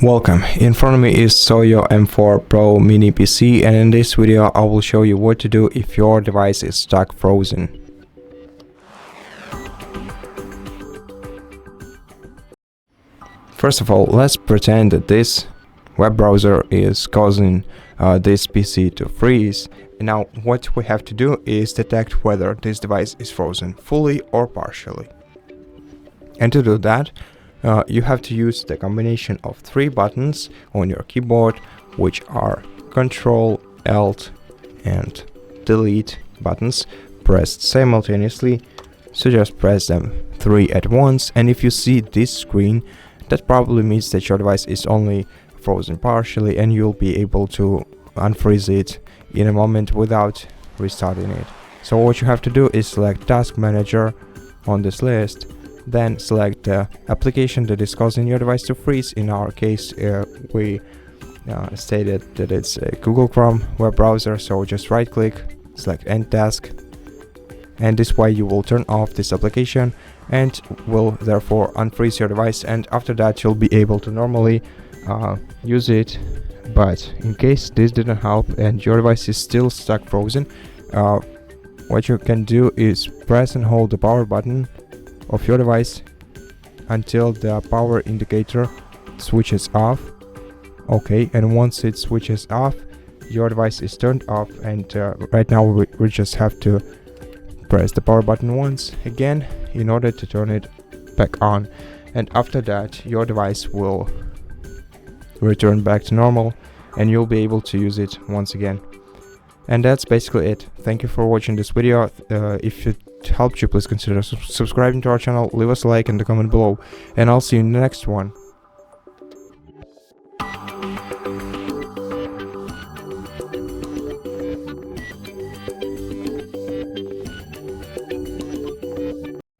Welcome. In front of me is Soyo M4 Pro Mini PC, and in this video I will show you what to do if your device is stuck frozen. First of all, let's pretend that this web browser is causing this PC to freeze. Now what we have to do is detect whether this device is frozen fully or partially. And to do that, you have to use the combination of three buttons on your keyboard, which are Ctrl, Alt and Delete buttons pressed simultaneously. So just press them three at once, and if you see this screen, that probably means that your device is only frozen partially, and you'll be able to unfreeze it in a moment without restarting it. So what you have to do is select Task Manager on this list, then select the application that is causing your device to freeze. In our case, we stated that it's a Google Chrome web browser, so just right click, select End Task, and this way you will turn off this application and will therefore unfreeze your device, and after that you'll be able to normally use it. But in case this didn't help and your device is still stuck frozen, what you can do is press and hold the power button of your device until the power indicator switches off. Okay, and once it switches off, your device is turned off, and right now we just have to press the power button once again in order to turn it back on, and after that your device will return back to normal and you'll be able to use it once again. And that's basically it. Thank you for watching this video. If it helped you, please consider subscribing to our channel, leave us a like and a comment below, and I'll see you in the next one.